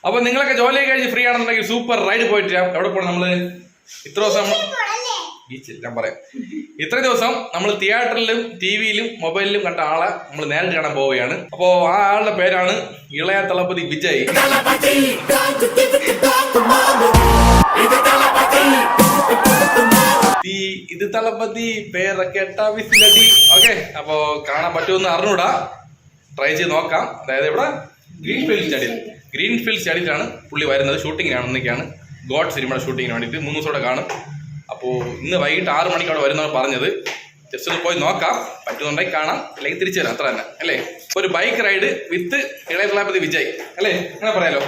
അപ്പൊ നിങ്ങളൊക്കെ ജോലി കഴിഞ്ഞ് ഫ്രീ ആണെന്നുണ്ടെങ്കിൽ സൂപ്പർ റൈഡ് പോയിട്ട് എവിടെ പോകണം നമ്മള്? ഇത്ര ദിവസം ബീച്ചിൽ ഞാൻ പറയാം. ഇത്ര ദിവസം നമ്മൾ തിയേറ്ററിലും ടിവിയിലും മൊബൈലിലും കണ്ട ആളെ നമ്മൾ നേരിട്ട് കാണാൻ പോവുകയാണ്. അപ്പോ ആ ആളുടെ പേരാണ് ഇളയ തളപതി വിജയ്. ഇത് തളപതി പേരൊക്കെ വിസിലടി. ഓക്കെ, അപ്പോ കാണാൻ പറ്റുമെന്ന് അറിഞ്ഞൂടാ, ട്രൈ ചെയ്ത് നോക്കാം. അതായത് ഇവിടെ ഗ്രീൻഫീൽഡ് സ്റ്റഡിയിലാണ് പുള്ളി വരുന്നത്. ഷൂട്ടിങ്ങിനാണ് എന്നൊക്കെയാണ് ഗോഡ് സിനിമയുടെ ഷൂട്ടിങ്ങിന് വേണ്ടിയിട്ട് 3 ദിവസത്തോടെ കാണും. അപ്പോൾ ഇന്ന് വൈകിട്ട് 6 മണിക്ക് അവിടെ വരുന്നതാണ് പറഞ്ഞത്. ജസ്റ്റ് ഒന്ന് പോയി നോക്കാം, പറ്റുന്നുണ്ടെങ്കിൽ കാണാം, അല്ലെങ്കിൽ തിരിച്ചു വരാം, അത്ര തന്നെ അല്ലേ. ഒരു ബൈക്ക് റൈഡ് വിത്ത് ഇളയ തളപതി വിജയ് അല്ലേ, അങ്ങനെ പറയാലോ.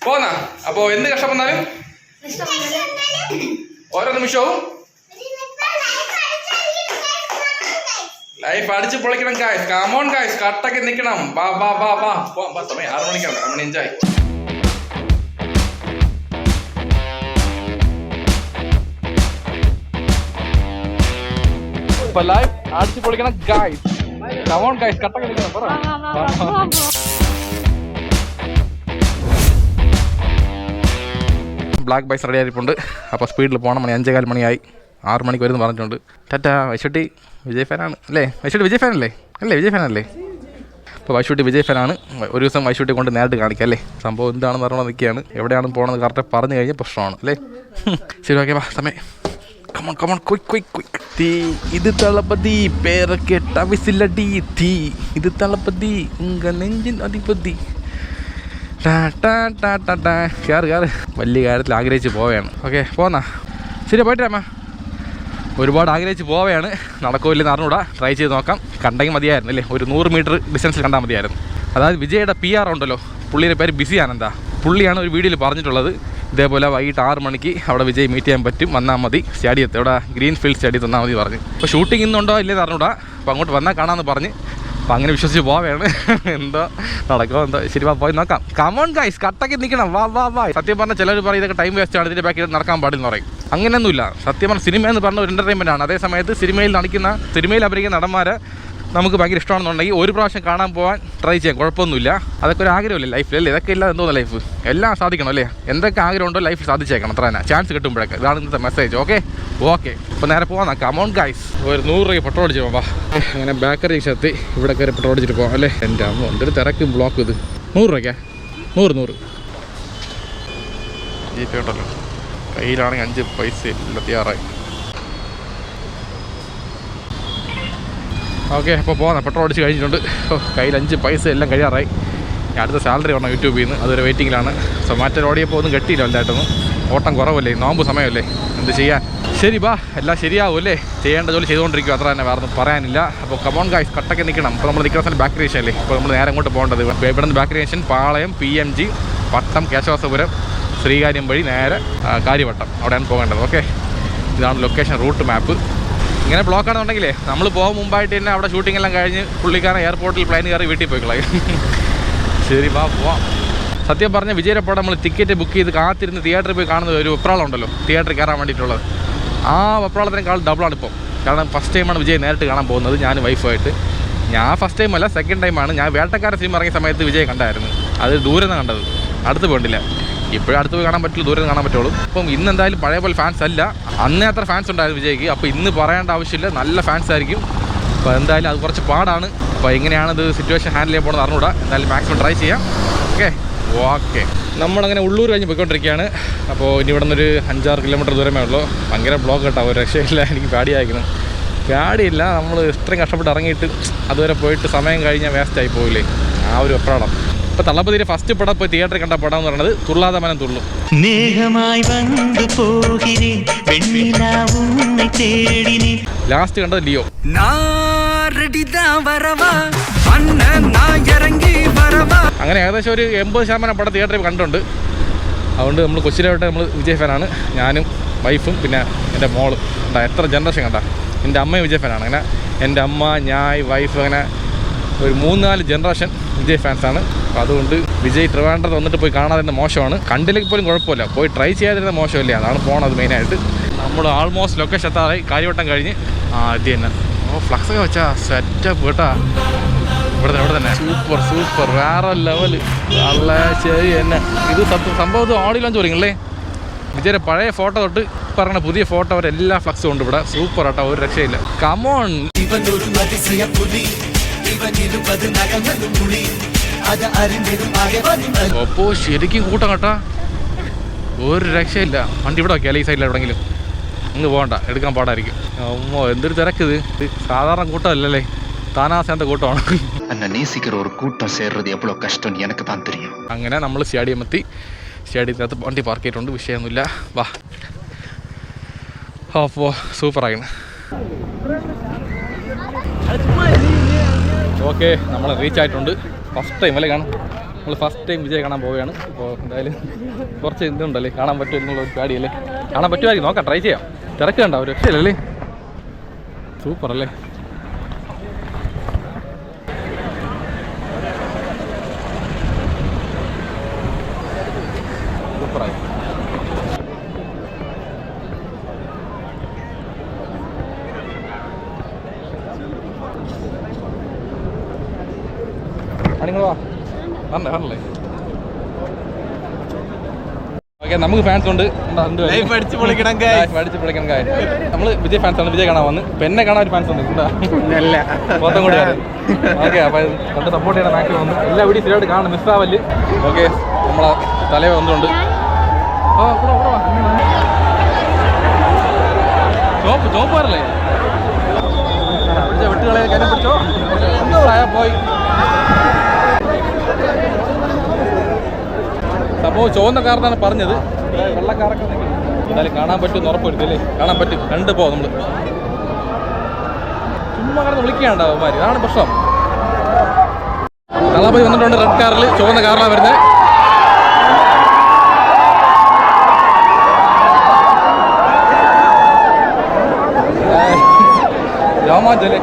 പോന്നാ. അപ്പോൾ എന്ത് കഷ്ടപ്പെട്ടാലും ഓരോ നിമിഷവും ലൈഫ് അടിച്ചു പൊളിക്കണം ഗായ്സ്. കമോൺ ഗായ്സ്, കട്ടൊക്കെ നിൽക്കണം. ബാ ബാ ബാ ബാ ബാ. സമയം 6 മണിക്കാണ്, നമ്മൾ എൻജോയ്. ഇപ്പൊ ലൈഫ് അടിച്ചു പൊളിക്കണം ഗായ്സ്. കമോൺ ഗായ്സ്, കട്ടൊക്കെ നിൽക്കണം. ബ്ലാക്ക് ബൈസ് റെഡി ആയിട്ടുണ്ട്. അപ്പോൾ സ്പീഡിൽ പോകണം. 5:15 മണിയായി. 6 മണിക്ക് വരുമെന്ന് പറഞ്ഞിട്ടുണ്ട്. ടാറ്റ. വൈശുട്ടി വിജയ് ഫാനാണ് അല്ലേ? വൈശുട്ടി വിജയ് ഫാനല്ലേ? വിജയ് ഫാനല്ലേ? അപ്പോൾ വൈശുട്ടി വിജയ് ഫാനാണ്. ഒരു ദിവസം വൈശുട്ടി കൊണ്ട് നേരിട്ട് കാണിക്കാം അല്ലേ. സംഭവം എന്താണെന്ന് പറഞ്ഞാൽ നിൽക്കുകയാണ്. എവിടെയാണ് പോകണമെന്ന് കറക്റ്റ് പറഞ്ഞു കഴിഞ്ഞാൽ പ്രശ്നമാണ് അല്ലേ. ശരി, ഓക്കെ, വാ. സമയം കമോൺ കമോൺ, ക്വിക്ക്. തീ ഇത് തളപതി പേരൊക്കെ വിസിലടി. തീ ഇത് തളപതി നെഞ്ചിൻ അധിപതി. കയറ്. വലിയ കാര്യത്തിൽ ആഗ്രഹിച്ച് പോവുകയാണ്. ഓക്കെ, പോന്നാ. ശരി, പോയിട്ട് അമ്മ. ഒരുപാട് ആഗ്രഹിച്ച് പോവുകയാണ്. നടക്കില്ലെന്ന് അറിഞ്ഞൂടാ, ട്രൈ ചെയ്ത് നോക്കാം. കണ്ടെങ്കിൽ മതിയായിരുന്നു അല്ലേ. ഒരു 100 മീറ്റർ ഡിസ്റ്റൻസിൽ കണ്ടാൽ മതിയായിരുന്നു. അതായത് വിജയുടെ PR ഉണ്ടല്ലോ, പുള്ളിയുടെ പേര് ബിസി ആനന്ദ. പുള്ളിയാണ് ഒരു വീഡിയോയിൽ പറഞ്ഞിട്ടുള്ളത്, ഇതേപോലെ വൈകിട്ട് 6 മണിക്ക് അവിടെ വിജയ് മീറ്റ് ചെയ്യാൻ പറ്റും, വന്നാൽ മതി സ്റ്റേഡിയത്ത്, ഇവിടെ ഗ്രീൻഫീൽഡ് സ്റ്റേഡിയത്ത് വന്നാൽ മതി പറഞ്ഞു. അപ്പോൾ ഷൂട്ടിംഗ് ഇന്നുണ്ടോ ഇല്ലെന്ന് അറിഞ്ഞൂടാ. അപ്പോൾ അങ്ങോട്ട് വന്നാൽ കാണാമെന്ന് പറഞ്ഞ്, അപ്പോൾ അങ്ങനെ വിശ്വസിച്ച് പോവുകയാണ്. എന്തോ നടക്കുമോ എന്തോ. ശരി, വാ, പോയി നോക്കാം. കമോൺ ഗൈസ്, കട്ടൊക്കെ നിൽക്കണം. വാ വാ വാ. സത്യം പറഞ്ഞാൽ ചിലർ പറയും ഇതൊക്കെ ടൈം വേസ്റ്റ് ആണ്, ഇതിൻ്റെ ബാക്കിൽ നടക്കാൻ പാടില്ലെന്ന് പറയും. അങ്ങനെയൊന്നുമില്ല. സത്യം പറഞ്ഞാൽ സിനിമ എന്ന് പറഞ്ഞ ഒരു എൻ്റർടൈൻമെൻ്റ് ആണ്. അതേ സമയത്ത് സിനിമയിൽ അഭിനയിക്കുന്ന നടന്മാരെ നമുക്ക് ഭയങ്കര ഇഷ്ടമാണെന്നുണ്ടെങ്കിൽ ഒരു പ്രാവശ്യം കാണാൻ പോകാൻ ട്രൈ ചെയ്യാം, കുഴപ്പമൊന്നുമില്ല. അതൊക്കെ ഒരു ആഗ്രഹമില്ലേ ലൈഫിൽ അല്ലേ. ഇതൊക്കെ ഇല്ലാതെ എന്തോന്ന് ലൈഫ്. എല്ലാം സാധിക്കണം അല്ലേ. എന്തൊക്കെ ആഗ്രഹമുണ്ടോ ലൈഫിൽ സാധിച്ചേക്കണം, അത്ര തന്നെ. ചാൻസ് കിട്ടുമ്പോഴൊക്കെ. ഇതാണ് ഇന്നത്തെ മെസ്സേജ്. ഓക്കെ. അപ്പോൾ നേരെ പോകാം. Come on guys. ഒരു 100 രൂപയ്ക്ക് പെട്രോൾ അടിച്ച് പോകാം. അങ്ങനെ ബേക്കറി എത്തി ഇവിടെ കയറി പെട്രോൾ അടിച്ചിട്ട് പോകാം അല്ലേ. എൻ്റെ അമ്മ എന്തൊരു തിരക്കും ബ്ലോക്ക്. ഇത് 100 രൂപയ്ക്കാ? 100 ജി പേ ഉണ്ടല്ലോ കയ്യിലാണെങ്കിൽ 5 പൈസ ഇല്ല, തയ്യാറായി. ഓക്കെ, അപ്പോൾ പോകാം. പെട്രോൾ അടിച്ച് കഴിഞ്ഞിട്ടുണ്ട്. കയ്യിൽ 5 പൈസ എല്ലാം കഴിയാറായി. അടുത്ത സാലറി വരണം യൂട്യൂബിൽ നിന്ന്, അതൊരു വെയിറ്റിങ്ങിലാണ്. സൊമാറ്റോ ഓടിയപ്പോൾ ഒന്നും കെട്ടിയില്ല വലുതായിട്ടൊന്നും. ഓട്ടം കുറവല്ലേ, നോമ്പ് സമയമല്ലേ, എന്ത് ചെയ്യാൻ. ശരി, ബാ, എല്ലാം ശരിയാവും അല്ലേ. ചെയ്യേണ്ട ജോലി ചെയ്തുകൊണ്ടിരിക്കും, അത്ര തന്നെ, വേറെ ഒന്നും പറയാനില്ല. അപ്പോൾ കമോൺ ഗൈസ്, കട്ടൊക്കെ നിൽക്കണം. അപ്പോൾ നമ്മൾ നിൽക്കുന്ന സ്ഥലം ബാക്ക് സ്റ്റേഷൻ അല്ലേ. ഇപ്പോൾ നമ്മൾ നേരെ അങ്ങോട്ട് പോകേണ്ടത്. ഇവിടെ നിന്ന് ബാക്ക് സ്റ്റേഷൻ പാളയം, PMG, പട്ടം, കേശവാസപുരം, ശ്രീകാര്യം വഴി നേരെ കാര്യവട്ടം, അവിടെയാണ് പോകേണ്ടത്. ഓക്കെ, ഇതാണ് ലൊക്കേഷൻ, റൂട്ട് മാപ്പ്. ഇങ്ങനെ ബ്ലോക്ക് ആണെന്നുണ്ടെങ്കിലേ നമ്മൾ പോകും മുമ്പായിട്ട് തന്നെ അവിടെ ഷൂട്ടിംഗ് എല്ലാം കഴിഞ്ഞ് പുള്ളിക്കാരൻ എയർപോർട്ടിൽ പ്ലെയിൻ കയറി വീട്ടിൽ പോയി കളയും. ശരി, വാ, പോവാം. സത്യം പറഞ്ഞ വിജയുടെ പടം നമ്മൾ ടിക്കറ്റ് ബുക്ക് ചെയ്ത് കാത്തിരുന്ന് തിയേറ്ററിൽ പോയി കാണുന്നത് ഒരു വെപ്രാളം ഉണ്ടല്ലോ, തിയേറ്ററിൽ കയറാൻ വേണ്ടിയിട്ടുള്ളത്. ആ വെപ്രാളത്തിനേക്കാൾ ഡബിളാണ് ഇപ്പം. കാരണം ഫസ്റ്റ് ടൈമാണ് വിജയ് നേരിട്ട് കാണാൻ പോകുന്നത്, ഞാൻ വൈഫായിട്ട്. ഞാൻ ഫസ്റ്റ് ടൈമല്ല, സെക്കൻഡ് ടൈമാണ്. ഞാൻ വേട്ടക്കാരൻ സിനിമ ഇറങ്ങിയ സമയത്ത് വിജയ് കണ്ടായിരുന്നു. അത് ദൂരെ നിന്ന് കണ്ടത്, അടുത്ത് പോകണ്ടില്ല. ഇപ്പോഴും അടുത്ത് പോയി കാണാൻ പറ്റില്ല, ദൂരെ കാണാൻ പറ്റുള്ളൂ. അപ്പം ഇന്ന് എന്തായാലും പഴയ പോലെ ഫാൻസ് അല്ല. അന്നേ അത്ര ഫാൻസ് ഉണ്ടായിരുന്നു വിജയ്ക്ക്. അപ്പോൾ ഇന്ന് പറയേണ്ട ആവശ്യമില്ല, നല്ല ഫാൻസ് ആയിരിക്കും. അപ്പോൾ എന്തായാലും അത് കുറച്ച് പാടാണ്. അപ്പോൾ എങ്ങനെയാണിത് സിറ്റുവേഷൻ ഹാൻഡിൽ ചെയ്യാൻ പോകുന്നത് അറിഞ്ഞൂടാ. എന്തായാലും മാക്സിമം ട്രൈ ചെയ്യാം. ഓക്കെ, നമ്മളങ്ങനെ ഉള്ളൂർ കഴിഞ്ഞ് പോയിക്കൊണ്ടിരിക്കുകയാണ്. അപ്പോൾ ഇനി ഇവിടെ നിന്നൊരു 5-6 കിലോമീറ്റർ ദൂരമേ ഉള്ളൂ. ഭയങ്കര ബ്ലോക്ക് കേട്ടോ, ഒരു രക്ഷയില്ല. എനിക്ക് പേടിയായിരിക്കുന്നു. പേടിയില്ല, നമ്മൾ ഇത്രയും കഷ്ടപ്പെട്ട് ഇറങ്ങിയിട്ട് അതുവരെ പോയിട്ട് സമയം കഴിഞ്ഞാൽ വേസ്റ്റായി പോകില്ലേ, ആ ഒരു വെപ്രാളം. ഇപ്പോൾ തളപതിയുടെ ഫസ്റ്റ് പടം പോയി തിയേറ്ററിൽ കണ്ട പടം എന്ന് പറയുന്നത് തുള്ളാതെ മനം തുള്ളും. ലാസ്റ്റ് കണ്ടത് ലിയോ. അങ്ങനെ ഏകദേശം ഒരു 80% പടം തിയേറ്ററിൽ കണ്ടിട്ടുണ്ട്. അതുകൊണ്ട് നമ്മൾ കൊച്ചിയിലോട്ട് നമ്മൾ വിജയ് ഫാനാണ്. ഞാനും വൈഫും പിന്നെ എൻ്റെ മോളും. എത്ര ജനറേഷൻ കണ്ട. എൻ്റെ അമ്മയും വിജയ് ഫാനാണ്. അങ്ങനെ എൻ്റെ അമ്മ, ഞാൻ, വൈഫ്, അങ്ങനെ ഒരു 3-4 ജനറേഷൻ വിജയ് ഫാൻസാണ്. അപ്പോൾ അതുകൊണ്ട് വിജയ് ട്രിവാൻഡ്രത്ത് വന്നിട്ട് പോയി കാണാതിരുന്ന മോശമാണ്. കണ്ടില്ലെങ്കിൽ പോലും കുഴപ്പമില്ല, പോയി ട്രൈ ചെയ്യാതിരുന്ന മോശമില്ല. അതാണ് പോണത് മെയിനായിട്ട്. നമ്മൾ ആൾമോസ്റ്റ് ലൊക്കേഷൻ എത്താറായി. കാര്യവട്ടം കഴിഞ്ഞ് ഇത് തന്നെ. ഫ്ലക്സൊക്കെ വെച്ചാൽ സെറ്റപ്പ് കേട്ടാ. ഇവിടെ തന്നെ സൂപ്പർ സൂപ്പർ വേറെ ലെവല്. നല്ല ശരി തന്നെ. ഇത് സംഭവം ഓഡിയോലാന്ന് ചോദിക്കല്ലേ. വിജയുടെ പഴയ ഫോട്ടോ തൊട്ട് പറഞ്ഞ പുതിയ ഫോട്ടോ അവരെല്ലാ ഫ്ലക്സും ഉണ്ട് ഇവിടെ. സൂപ്പർ ആട്ടോ, ഒരു രക്ഷയില്ല. കമോൺ. ഒപ്പോ ശരിക്കും കൂട്ടം കേട്ടാ, ഒരു രക്ഷയില്ല. വണ്ടി ഇവിടെ വയ്ക്കാം, ഈ സൈഡിൽ എവിടെയെങ്കിലും. ഇങ്ങ് പോകണ്ട, എടുക്കാൻ പാടായിരിക്കും. അമ്മോ എന്തൊരു തിരക്കിത്. സാധാരണ കൂട്ടമല്ലല്ലേ, താനാ சேர்ந்த കൂട്ടമാണ്. അങ്ങനെ നമ്മൾ സ്റ്റേഡിയം എത്തി. സ്റ്റേഡിയത്തിനകത്ത് വണ്ടി പാർക്ക് ചെയ്തിട്ടുണ്ട്, വിഷയമൊന്നുമില്ല. വാ. അപ്പോൾ സൂപ്പറായിരുന്നു. ഓക്കെ, നമ്മൾ റീച്ച് ആയിട്ടുണ്ട്. ഫസ്റ്റ് ടൈം അല്ലേ കാണാം. നമ്മൾ ഫസ്റ്റ് ടൈം വിജയ് കാണാൻ പോവുകയാണ്. അപ്പോൾ എന്തായാലും കുറച്ച് ഇതുണ്ടല്ലേ, കാണാൻ പറ്റുമോ എന്നുള്ളൊരു പേടിയല്ലേ. കാണാൻ പറ്റുമായിരിക്കും, നോക്കാം, ട്രൈ ചെയ്യാം. തിരക്ക് കണ്ട ഒരു രക്ഷയില്ലല്ലേ. സൂപ്പർ അല്ലേ. സൂപ്പറായി. നിങ്ങൾ വാ, വരണേ. ഓക്കെ, നമുക്ക് ഫാൻസ് ഉണ്ട്. പഠിച്ച് പൊളിക്കണം കാര്യം. നമ്മൾ വിജയ് ഫാൻസാണ്. വിജയ് കാണാൻ വന്ന്. പെന്നെ കാണാൻ ഒരു ഫാൻസ് ഉണ്ട്. മൊത്തം കൂടി. ഓക്കെ, അപ്പോൾ കണ്ട് സപ്പോർട്ട് ചെയ്യണം മാക്സിമം വന്ന്. എല്ലാ വീഡിയോ ശരിയായിട്ട് കാണും, മിസ്സാവല്. ഓക്കെ, നമ്മളെ തലവ വന്നിട്ടുണ്ട്. ചോപ്പാറല്ലേ വെട്ടുകളെ കാര്യം പിടിച്ചോ. പോയി സംഭവം ചുവന്ന കാർന്നാണ് പറഞ്ഞത്. വെള്ളക്കാരൊക്കെ എന്തായാലും കാണാൻ പറ്റുമെന്ന് ഉറപ്പുവരുത്തല്ലേ. കാണാൻ പറ്റും, കണ്ടു പോ. നമ്മൾ ചുമ്മാ കിടന്ന് വിളിക്കാണ്ടാവും അവന്മാർ, അതാണ് പ്രശ്നം. തളാപതി വന്നിട്ടുണ്ട് റെഡ് കാറിൽ, ചുവന്ന കാറിലാണ് വരുന്നത്. രാമാജലെ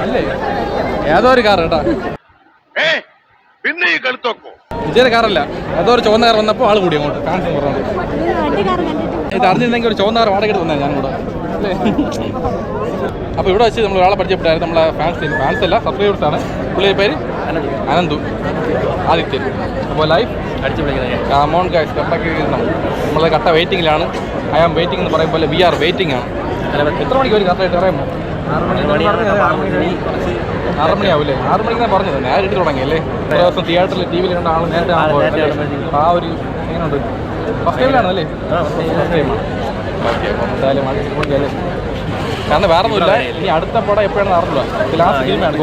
അല്ലേ, ഏതോ ഒരു കാർ കേട്ടാ. വിജയുടെ കാറല്ല, ഏതോ ഒരു ചുവന്ന കാർ വന്നപ്പോൾ ആൾ കൂടി അങ്ങോട്ട് കാണിച്ചു പറഞ്ഞു. ഇത് അറിഞ്ഞിരുന്നെങ്കിൽ ഒരു ചുവന്ന കാർ വാടക എടുത്ത് വന്നേ ഞാൻ കൂടെ അല്ലേ. അപ്പോൾ ഇവിടെ വെച്ച് നമ്മൾ ഒരാളെ പരിചയപ്പെട്ടായിരുന്നു. നമ്മളെ ഫാൻസ് അല്ല, സബ്സ്ക്രൈബേഴ്സ് ആണ്. പുള്ളിയുടെ പേര് അനന്തു ആദിത്യൻ. അപ്പോൾ ലൈഫ് അടിച്ചു വിളിക്കുന്നത് അമോൺ ഗൈസ് കട്ടക്ക് നമ്മൾ കട്ട വെയിറ്റിങ്ങിലാണ്. ഐ ആം വെയിറ്റിംഗ് എന്ന് പറയുമ്പോൾ വി ആർ വെയിറ്റിംഗ് ആണ്. എത്ര മണിക്ക് ഒരു കറക്റ്റായിട്ട് അറിയാമോ? 6 മണിയാവില്ലേ? 6 മണിക്കാണ് പറഞ്ഞത്. നേരെ ഇട്ട് തുടങ്ങിയല്ലേ. ഒരു ദിവസം തിയേറ്ററിൽ ടി വിയിൽ കണ്ട ആൾ നേരത്തെ ആ ഒരു എങ്ങനെയുണ്ട്? ഫസ്റ്റ് ടൈമിലാണ് അല്ലേ? ഫസ്റ്റ് ടൈമാണ്. ഓക്കെ, അപ്പം എന്തായാലും അടിച്ചുകൊണ്ടല്ലേ. കാരണം വേറെ ഒന്നുമില്ല. ഇനി അടുത്ത പടം എപ്പോഴാണ് അറിഞ്ഞില്ല. ലാസ്റ്റ് ഫിലിമാണ് അത്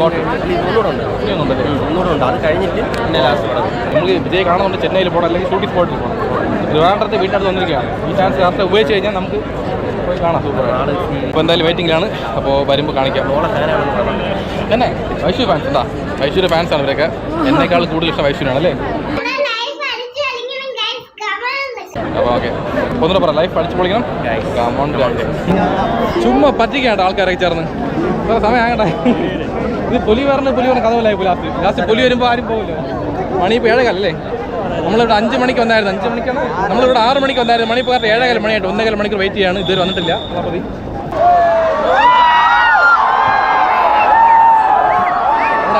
കഴിഞ്ഞിട്ട് നമുക്ക് വിജയ് കാണുന്നുണ്ട്. ചെന്നൈയിൽ പോകണം, അല്ലെങ്കിൽ ഷൂട്ടിംഗ് സ്പോട്ടിൽ പോകണം. ട്രിവാൻഡ്രത്തെ വീട്ടിനടുത്ത് വന്നിരിക്കുകയാണ്. ഈ ചാൻസ് കറക്റ്റ് ഉപയോഗിച്ച് കഴിഞ്ഞാൽ നമുക്ക് പോയി കാണാം. സൂപ്പറാണ്. ഇപ്പോൾ എന്തായാലും വെയിറ്റിംഗിലാണ്. അപ്പോൾ വരുമ്പോൾ കാണിക്കാം. തന്നെ വൈഷു ഫാൻസ് എന്താ? വൈഷുവിൻ്റെ ഫാൻസാണ് ഇവരൊക്കെ. എന്നേക്കാൾ കൂടുതൽ ഇഷ്ടം വൈഷുവിനാണ് അല്ലേ. അപ്പോൾ ഓക്കെ, ഒന്നുകൂടെ പറ, ലൈഫ് അടിച്ചു പൊളിക്കണം. ചുമ്മാ പറ്റിക്കാണ്ട് ആൾക്കാരൊക്കെ ചേർന്ന് വേറെ സമയം ആകട്ടെ. ഇത് പുലി പറഞ്ഞ കഥ പോലായി. ലാസ്റ്റ് പുലി വരുമ്പോൾ ആരും പോകില്ല. മണി ഇപ്പോൾ 7:15 നമ്മളിവിടെ 5 മണിക്ക് വന്നായിരുന്നു. 5 മണിക്കാണ് നമ്മളിവിടെ 6 മണിക്ക് വന്നായിരുന്നു. മണി ഇപ്പോൾ 7:15 മണിയായിട്ട് 1.25 മണിക്കൂർ വെയിറ്റ് ചെയ്യാണ്. ഇതുവരെ വന്നിട്ടില്ല. മതി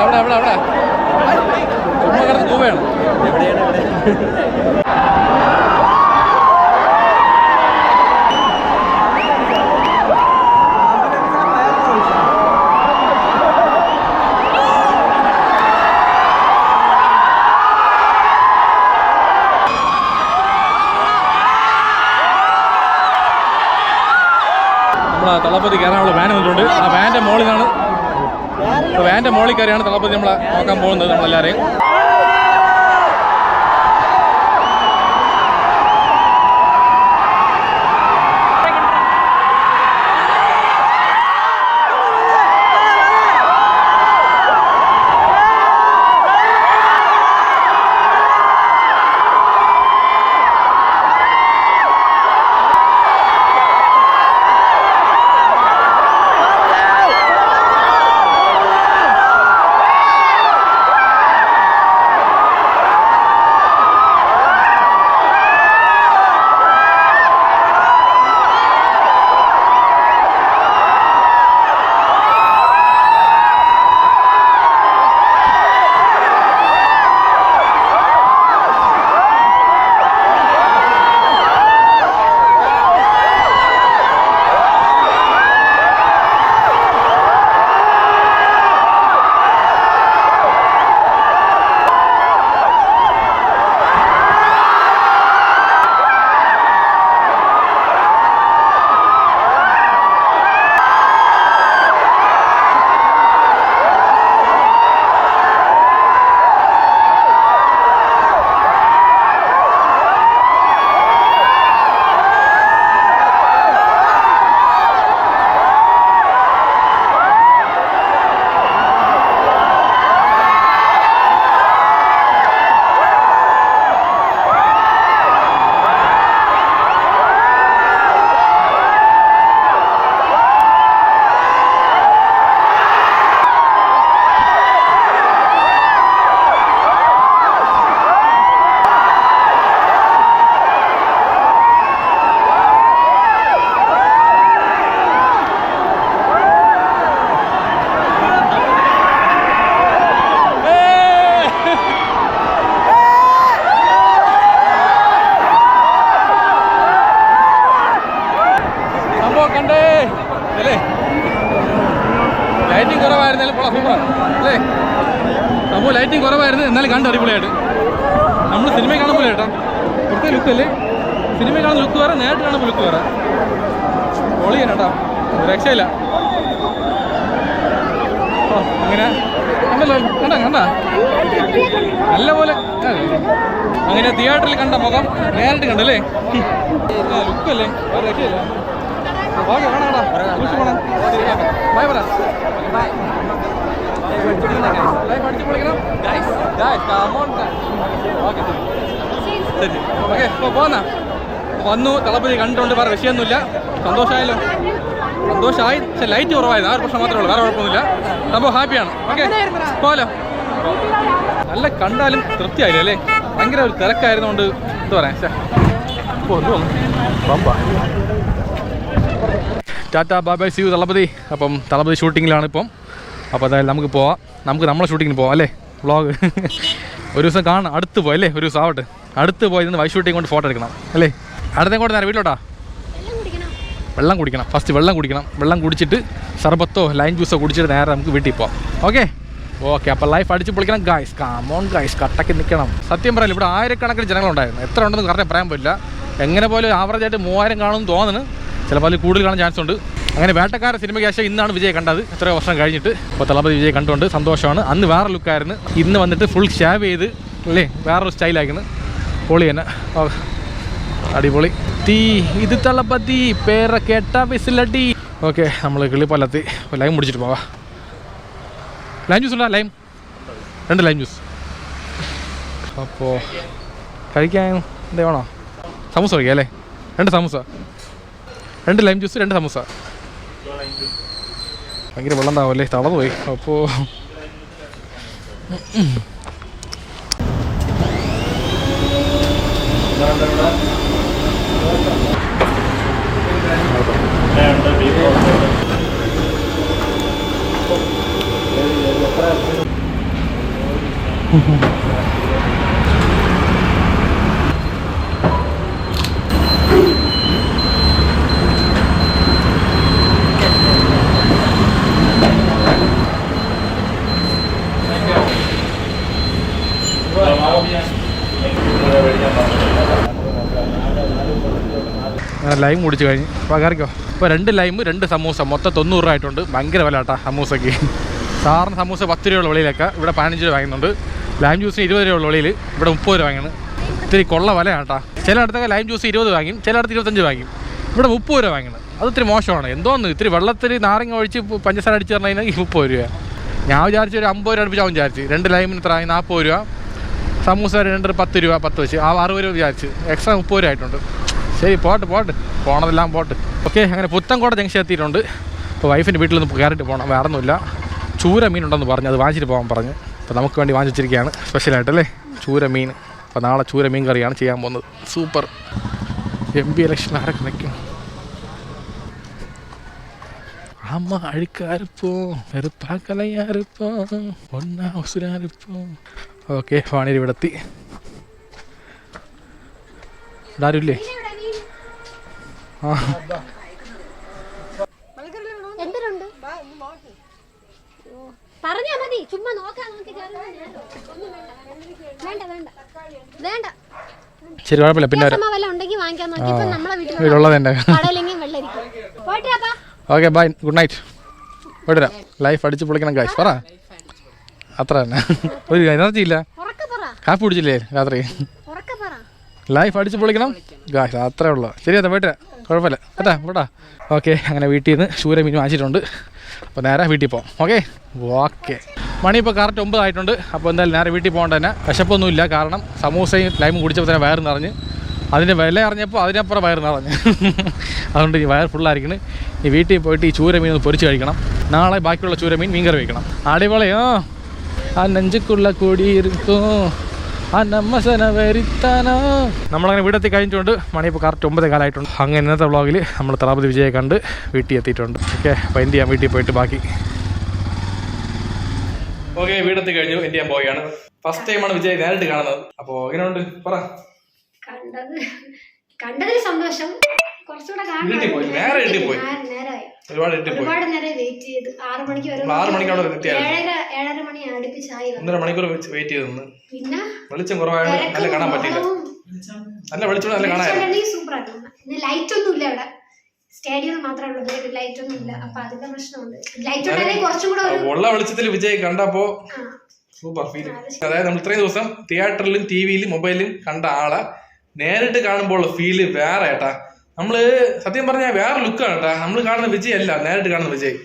അവിടെ അവിടെ അവിടെ ചുമ്മാ കിടന്ന് പോവുകയാണ്. തളപതി കയറാനുള്ള വാൻ വന്നിട്ടുണ്ട്. ആ വാൻ്റെ മോളിലാണ്, വാൻ്റെ മോളിൽ കയറിയാണ് തളപതി നമ്മളെ നോക്കാൻ പോകുന്നത്. നമ്മളെല്ലാവരെയും കണ്ടേ അല്ലേ? ലൈറ്റിംഗ് കുറവായിരുന്നാലും കൊള്ളാം, സൂപ്പറാണ് അല്ലേ? സംഭവം ലൈറ്റിംഗ് കുറവായിരുന്നു, എന്നാലും കണ്ട് അടിപൊളിയായിട്ട്. നമ്മൾ സിനിമ കാണുമ്പോൾ കേട്ടോ പ്രത്യേക ലുക്ക് അല്ലേ? സിനിമ കാണുന്ന ലുക്ക് വേറെ, നേരിട്ട് കാണുമ്പോൾ ലുക്ക് വേറെ. പൊളിയാണ് കേട്ടോ, രക്ഷയില്ല. ഓ അങ്ങനെ കണ്ടല്ലോ, കണ്ട നല്ല പോലെ അങ്ങനെ തിയേറ്ററിൽ കണ്ട മുഖം നേരിട്ട് കണ്ടല്ലേ? ലുക്കല്ലേ, വേറെ രക്ഷയില്ല. ഓക്കെ വേണം വേണം ബൈ പറ അടിച്ചു പൊളിക്കണം. ശരി ഓക്കെ ഇപ്പോൾ പോന്നാ വന്നു. തളപതി കണ്ടുകൊണ്ട് വേറെ വിഷയമൊന്നുമില്ല. സന്തോഷമായല്ലോ, സന്തോഷമായി. പക്ഷെ ലൈറ്റ് കുറവായിരുന്നു, ആ ഒരു പ്രശ്നം മാത്രമേ ഉള്ളൂ, വേറെ കുഴപ്പമൊന്നുമില്ല. സംഭവം ഹാപ്പിയാണ്. ഓക്കെ പോലോ. നല്ല കണ്ടാലും തൃപ്തിയായില്ല അല്ലേ? ഭയങ്കര ഒരു തിരക്കായിരുന്നുകൊണ്ട് എന്താ പറയാ. Tata bye bye see you Thalapathy. അപ്പം തളപതി ഷൂട്ടിങ്ങിലാണ് ഇപ്പം. അപ്പോൾ അതായത് നമുക്ക് പോവാം, നമുക്ക് നമ്മളെ ഷൂട്ടിങ്ങിന് പോവാം അല്ലേ? വ്ളോഗ് ഒരു ദിവസം കാണാം, അടുത്ത് പോയി അല്ലേ? ഒരു ദിവസം ആവട്ടെ, അടുത്ത് പോയി നിന്ന് വൈ ഷൂട്ടിങ് കൊണ്ട് ഫോട്ടോ എടുക്കണം അല്ലേ? അടുത്തേം കൊണ്ട് നേരെ വീട്ടിലോട്ടാ. വെള്ളം കുടിക്കണം, ഫസ്റ്റ് വെള്ളം കുടിക്കണം. വെള്ളം കുടിച്ചിട്ട് സർബത്തോ ലൈം ജ്യൂസോ കുടിച്ചിട്ട് നേരെ നമുക്ക് വീട്ടിൽ പോവാം. Okay okay. അപ്പോൾ ലൈഫ് അടിച്ച് പൊളിക്കണം ഗായ്സ്. കാമോൺ ഗായ്സ്, കട്ടക്ക് നിൽക്കണം. സത്യം പറയില്ല, ഇവിടെ ആയിരക്കണക്കിന് ജനങ്ങളുണ്ടായിരുന്നു. എത്ര ഉണ്ടെന്ന് കറക്റ്റ് പറയാൻ പറ്റില്ല. എങ്ങനെ പോലും ആവറേജായിട്ട് 3000 കാണുമെന്ന് തോന്നുന്നു. ചിലപ്പോൾ അതിൽ കൂടുതൽ കാണാൻ ചാൻസ് ഉണ്ട്. അങ്ങനെ വേട്ടക്കാരൻ സിനിമയ്ക്ക് ശേഷം ഇന്നാണ് വിജയ് കണ്ടത്, എത്രയോ വർഷം കഴിഞ്ഞിട്ട്. അപ്പോൾ തളപതി വിജയ് കണ്ടുകൊണ്ട് സന്തോഷമാണ്. അന്ന് വേറെ ലുക്കായിരുന്നു, ഇന്ന് വന്നിട്ട് ഫുൾ ഷാവ് ചെയ്ത് അല്ലേ, വേറൊരു സ്റ്റൈലായിരുന്നു. പൊളി തന്നെ, അടിപൊളി. തീ ഇത് തളപതി പേര കേട്ട വിസിലടി. ഓക്കെ നമ്മൾ കിളിപ്പല്ലത്തി ലൈം കുടിച്ചിട്ട് പോവാം. ലൈം ജ്യൂസ് ഉണ്ടോ? Lime 2 lime juice. അപ്പോൾ കഴിക്കാൻ എന്താ വേണോ? സമൂസ കഴിക്കാം അല്ലേ? 2 സമൂസ, 2 ലൈം ജ്യൂസ്, 2 സമൂസ. ഭയങ്കര വെള്ളം ഉണ്ടാവുമല്ലേ, തളർന്നു പോയി. അപ്പോൾ അങ്ങനെ ലൈം കുടിച്ച് കഴിഞ്ഞ് അപ്പോൾ കറിക്കോ. ഇപ്പോൾ 2 ലൈം 2 സമൂസ മൊത്തം 90 രൂപ ആയിട്ടുണ്ട്. ഭയങ്കര വില കേട്ടോ സമൂസയ്ക്ക്. സാറിന് സമൂസ 10 രൂപയുള്ള വെളിയിലൊക്കെ ഇവിടെ 15 രൂപ വാങ്ങുന്നുണ്ട്. ലൈം ജ്യൂസിന് 20 രൂപയുള്ള വെളിയിൽ ഇവിടെ 30 രൂപ വാങ്ങുന്നു. ഇത്തിരി കൊള്ള വിലയാണ് കേട്ടോ. ചിലയിടത്തൊക്കെ ലൈം ജ്യൂസ് 20 വാങ്ങും, ചിലയിടത്ത് 25 വാങ്ങും. ഇവിടെ 30 രൂപ വാങ്ങുന്നത്. അത് ഇത്തിരി മോശമാണ്. എന്തോന്ന് ഇത്തിരി വെള്ളത്തിൽ നാരങ്ങ ഒഴിച്ച് പഞ്ചസാര അടിച്ച് പറഞ്ഞു കഴിഞ്ഞാൽ 30 രൂപ. ഞാൻ വിചാരിച്ചു ഒരു 50 രൂപ അടുപ്പിച്ചാവും വിചാരിച്ചു. 2 ലൈമിന് ഇത്ര 40 രൂപ, സമൂസ 2 10 രൂപ 10 വെച്ച് ആ 60 രൂപ വിചാരിച്ച്. എക്സ്ട്രാ 30 രൂപ ആയിട്ടുണ്ട്. ശരി പോട്ട് പോണതെല്ലാം പോട്ട്. ഓക്കെ അങ്ങനെ പുത്തൻകോട ജംഗ്ഷൻ എത്തിയിട്ടുണ്ട്. അപ്പോൾ വൈഫിൻ്റെ വീട്ടിലൊന്ന് കയറിയിട്ട് പോകണം, വേറെ ഒന്നുമില്ല. ചൂര മീനുണ്ടെന്ന് പറഞ്ഞു, അത് വാങ്ങിച്ചിട്ട് പോകാൻ പറഞ്ഞ്. അപ്പോൾ നമുക്ക് വേണ്ടി വാങ്ങിച്ചിരിക്കുകയാണ് സ്പെഷ്യലായിട്ടല്ലേ ചൂര മീൻ. അപ്പോൾ നാളെ ചൂര മീൻ കറിയാണ് ചെയ്യാൻ പോകുന്നത്. സൂപ്പർ MP ഇലക്ഷൻ ആരൊക്കെ നിൽക്കും? അമ്മ അഴുക്കാരിപ്പോ വെറുപ്പാക്കലയാരിപ്പോ ഒന്നാ ഉസുരാരിപ്പോ. ഓക്കെ ഫാണിയിൽ ഇവിടെ എത്തി. ഇടാരില്ലേ? ആ ശരി കുഴപ്പമില്ല. പിന്നെ വീടുള്ളത് തന്നെ. Okay bye, good night. പോയിട്ട് വരാം. ലൈഫ് അടിച്ച് പൊളിക്കണം ഗായ്സ്. പറ അത്ര തന്നെ. ഒരു എനർജി ഇല്ല. കാപ്പി കുടിച്ചില്ലേ രാത്രി? ലൈഫ് അടിച്ച് പൊളിക്കണം ഗായ്സ്, അത്രേ ഉള്ളൂ. ശരി അതാ പോയിട്ട് കുഴപ്പമില്ല കേട്ടാ പോട്ടാ. ഓക്കെ അങ്ങനെ വീട്ടിൽ നിന്ന് ചൂര മീൻ വാങ്ങിച്ചിട്ടുണ്ട്. അപ്പോൾ നേരെ വീട്ടിൽ പോകാം. ഓക്കെ ഓക്കെ മണി ഇപ്പോൾ കറക്റ്റ് 9 ആയിട്ടുണ്ട്. അപ്പോൾ എന്തായാലും നേരെ വീട്ടിൽ പോകേണ്ട തന്നെ. വിശപ്പൊന്നുമില്ല, കാരണം സമൂസയും ലൈമും കുടിച്ചപ്പോൾ തന്നെ വയറ് നിറഞ്ഞ്. അതിൻ്റെ വില അറിഞ്ഞപ്പോൾ അതിനപ്പുറം വയറ് നിറഞ്ഞ്. അതുകൊണ്ട് ഈ വയർ ഫുള്ളായിരിക്കണം. ഈ വീട്ടിൽ പോയിട്ട് ഈ ചൂര മീൻ ഒന്ന് പൊരിച്ച് കഴിക്കണം. നാളെ ബാക്കിയുള്ള ചൂര മീൻ കറി വയ്ക്കണം. അടിപൊളിയോ ആ നെഞ്ചുക്കുള്ള കൂടിയിരിക്കും ആ നമ്മസന വരുത്താനോ. നമ്മളങ്ങനെ വീടെത്തി കഴിഞ്ഞിട്ടുണ്ട്. മണി ഇപ്പോൾ കറക്റ്റ് 9 കാലമായിട്ടുണ്ട്. അങ്ങനെ ഇന്നത്തെ വ്ളോഗിൽ നമ്മൾ തളപതി വിജയെ കണ്ട് വീട്ടിൽ എത്തിയിട്ടുണ്ട്. ഓക്കെ അപ്പോൾ എന്ത് ചെയ്യാം, വീട്ടിൽ പോയിട്ട് ബാക്കി. ഓക്കെ വീടെത്തി കഴിഞ്ഞു, എന്ത് ചെയ്യാൻ പോവുകയാണ്. ഫസ്റ്റ് ടൈമാണ് വിജയ് നേരിട്ട് കാണുന്നത്. അപ്പോൾ എങ്ങനെയുണ്ട് പറ? കണ്ടതിൽ സന്തോഷം. കുറച്ചുകൂടെ ഇരുട്ടി പോയി, നേരെ ഇരുട്ടി പോയി, ഒരുപാട് ഇരുട്ടി പോയി. ഒരുപാട് നേരം വെയിറ്റ് ചെയ്ത് 6 മണിക്ക് വരെ 6 മണിക്ക് അവിടെ എത്തിയായിരുന്നു. 7:30 മണി അടുപ്പിച്ചായി. 1.5 മണിക്കൂർ വെയിറ്റ് ചെയ്ത് നിന്ന്. പിന്നെ വെളിച്ചം കുറവായതുകൊണ്ട് നല്ല കാണാൻ പറ്റില്ല. നല്ല വെളിച്ചം നല്ല കാണാൻ സൂപ്പർ ആയിരുന്നു. ലൈറ്റ് ഒന്നും ഇല്ല അവിടെ, സ്റ്റേഡിയം മാത്രമേ ഉള്ളൂ, ലൈറ്റ് ഒന്നും ഇല്ല. അപ്പൊ അതിന്റെ പ്രശ്നമുണ്ട്. ലൈറ്റ് ഉണ്ടെങ്കിൽ കുറച്ചും കൂടെ ഉള്ള വെളിച്ചത്തിൽ വിജയ് കണ്ടപ്പോ സൂപ്പർ ഫീൽ. അതായത് നമ്മൾ ഇത്രയും ദിവസം തിയേറ്ററിലും ടിവിയിലും മൊബൈലിലും കണ്ട ആളെ നേരിട്ട് കാണുമ്പോൾ ഫീല് വേറെ ഏട്ടാ. നമ്മള് സത്യം പറഞ്ഞാൽ വേറെ ലുക്കാണ് കേട്ടാ. നമ്മൾ കാണുന്ന വിജയ് അല്ല നേരിട്ട് കാണുന്ന വിജയ്.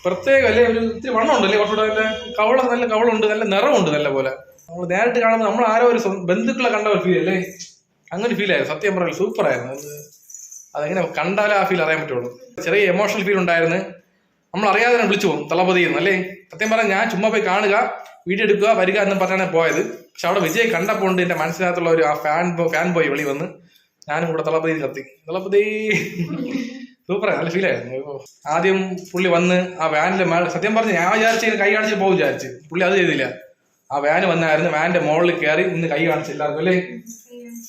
പ്രത്യേകം അല്ലേ, ഒരു ഇത്തിരി വണ്ണം ഉണ്ടല്ലേ, കുറച്ചുകൂടെ നല്ല കവളം, നല്ല കവളുണ്ട്, നല്ല നിറമുണ്ട് നല്ല പോലെ. നമ്മൾ നേരിട്ട് കാണുമ്പോൾ നമ്മൾ ആരോ ഒരു ബന്ധുക്കളെ കണ്ട ഒരു ഫീൽ അല്ലേ, അങ്ങനെ ഫീൽ ആയിരുന്നു. സത്യം പറഞ്ഞാൽ സൂപ്പർ ആയിരുന്നു. അതെങ്ങനെ കണ്ടാലേ ആ ഫീൽ അറിയാൻ പറ്റുള്ളൂ. ചെറിയ എമോഷണൽ ഫീൽ ഉണ്ടായിരുന്നു. നമ്മൾ അറിയാതെ തന്നെ വിളിച്ചു പോകും തളപതി എന്ന് അല്ലേ. സത്യം പറഞ്ഞാൽ ഞാൻ ചുമ്മാ പോയി കാണുക, വീഡിയോ എടുക്കുക, വരിക എന്ന് പറഞ്ഞാണ് പോയത്. പക്ഷെ അവിടെ വിജയ് കണ്ടപ്പോൾ ഉണ്ട് എന്റെ മനസ്സിനകത്തുള്ള ഒരു ആ ഫാൻ ബോയ് വെളി വന്ന് ഞാനും കൂടെ തളപതി കത്തി. തളപതി സൂപ്പറായി, നല്ല ഫീൽ ആയിരുന്നു. ആദ്യം പുള്ളി വന്ന് ആ വാനിന്റെ സത്യം പറഞ്ഞ് ഞാൻ വിചാരിച്ചു കൈ കാണിച്ച് പോകും വിചാരിച്ചു. പുള്ളി അത് ചെയ്തില്ല. ആ വാന് വന്നായിരുന്നു, വാനിന്റെ മുകളിൽ കയറി ഇന്ന് കൈ കാണിച്ചു എല്ലാവർക്കും അല്ലേ.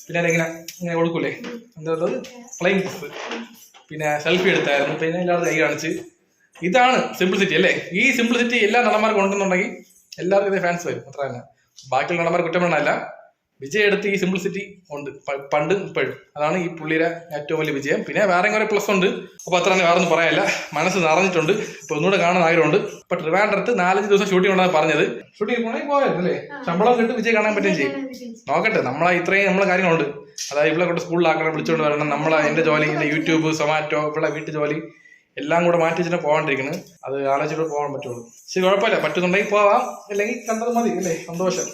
പിന്നെ ഇങ്ങനെ ഇങ്ങനെ കൊടുക്കൂലേ, എന്താ ഫ്ലൈങ് കിസ്, പിന്നെ സെൽഫി എടുത്തായിരുന്നു, പിന്നെ എല്ലാവരും കൈ കാണിച്ച്. ഇതാണ് സിംപ്ലിസിറ്റി അല്ലേ. ഈ സിംപ്ലിസിറ്റി എല്ലാ നടന്മാർക്കും ഉണ്ടെന്നുണ്ടെങ്കിൽ എല്ലാവർക്കും ഇതേ ഫാൻസ് വരും. അത്ര തന്നെ. ബാക്കിയുള്ള നടന്മാർ കുറ്റം പറഞ്ഞല്ല, വിജയ് എടുത്ത് ഈ സിംപ്ലിസിറ്റി ഉണ്ട് പണ്ട് ഇപ്പോഴും. അതാണ് ഈ പുള്ളിയുടെ ഏറ്റവും വലിയ വിജയം. പിന്നെ വേറെ കുറെ പ്ലസ് ഉണ്ട്. അപ്പൊ അത്ര തന്നെ, വേറെ ഒന്നും പറയാനില്ല. മനസ്സ് നിറഞ്ഞിട്ടുണ്ട്. ഇപ്പൊ ഒന്നുകൂടെ കാണാൻ ആഗ്രഹമുണ്ട്. ഇപ്പൊ ട്രിവാൻഡ്രത്ത് 4-5 ദിവസം ഷൂട്ടിംഗ് ഉണ്ടെന്ന് പറഞ്ഞത്. ഷൂട്ടിംഗ് പോണെങ്കിൽ പോയല്ലേ, ശമ്പളം കിട്ടും, വിജയ് കാണാൻ പറ്റുകയും ചെയ്യും. നോക്കട്ടെ, നമ്മളെ ഇത്രയും നമ്മളെ കാര്യങ്ങളുണ്ട്. അതായത് ഇവിടെ കൊണ്ട് സ്കൂളിലാക്കണം, വിളിച്ചുകൊണ്ട് വരണം, നമ്മളെ എന്റെ ജോലി, എന്റെ യൂട്യൂബ്, സൊമാറ്റോ, ഇവിടെ വീട്ടു ജോലി എല്ലാം കൂടെ മാറ്റി വെച്ചിട്ട് പോകാണ്ടിരിക്കുന്നത്. അത് ആലോചിച്ചിട്ട് പോകാൻ പറ്റുള്ളൂ. ശരി, കുഴപ്പമില്ല, പറ്റുന്നുണ്ടെങ്കിൽ പോവാം, അല്ലെങ്കിൽ കണ്ടത് മതി അല്ലേ. സന്തോഷം.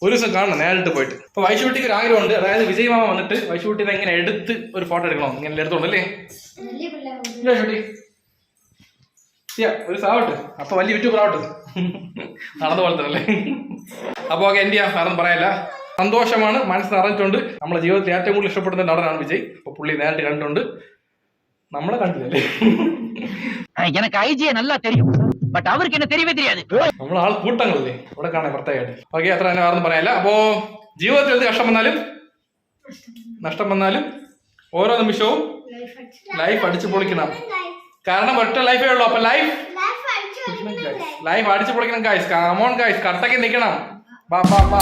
ഒരു ദിവസം കാണണം നേരിട്ട് പോയിട്ട്. ഇപ്പൊ വൈശുട്ടിക്ക് ഒരു ആഗ്രഹമുണ്ട്. അതായത് വിജയ് മാമ വന്നിട്ട് വൈശുട്ടിനെ ഇങ്ങനെ എടുത്ത് ഒരു ഫോട്ടോ എടുക്കണം, ഇങ്ങനെ എടുത്തോണ്ടല്ലേ ഒരു സാവട്ട്. അപ്പൊ വലിയ യൂട്യൂബർ ആവട്ടെ, നടന്ന പോലെ തന്നെ. അപ്പൊ ഓക്കെ, എന്ത് ചെയ്യാം, വേറെ പറയാനില്ല. സന്തോഷമാണ്, മനസ്സ് നിറഞ്ഞിട്ടുണ്ട്. നമ്മളെ ജീവിതത്തിൽ ഏറ്റവും കൂടുതൽ ഇഷ്ടപ്പെടുന്ന നടനാണ് വിജയ്. അപ്പൊ പുള്ളി നേരിട്ട് കണ്ടിട്ടുണ്ട്, നമ്മളെ കണ്ടില്ലല്ലേ. எனக்கு ஐஜியை நல்லா தெரியும், பட் அவருக்கு என்ன தெரியவே தெரியாது. നമ്മൾ ആൾ കൂട്ടങ്ങളല്ലേ ഇവിടെ കാണാൻ പ്രത്യേകമായിട്ട്. ഓക്കെ, അത്ര തന്നെ, വേറെ പറയാനില്ല. അപ്പോ ജീവിതത്തിൽ എന്ത് കഷ്ടം വന്നാലും നഷ്ടം വന്നാലും ഓരോ നിമിഷവും ലൈഫ് അടിച്ചു പൊളിക്കണം. കാരണം ഒറ്റ ലൈഫേ ഉള്ളൂ. അപ്പൊ ലൈഫ് അടിച്ചു പൊളിക്കണം ഗായ്സ്. കമോൺ ഗായ്സ്, കട്ടക്ക് നിൽക്കണം. ബാ ബാ ബാ.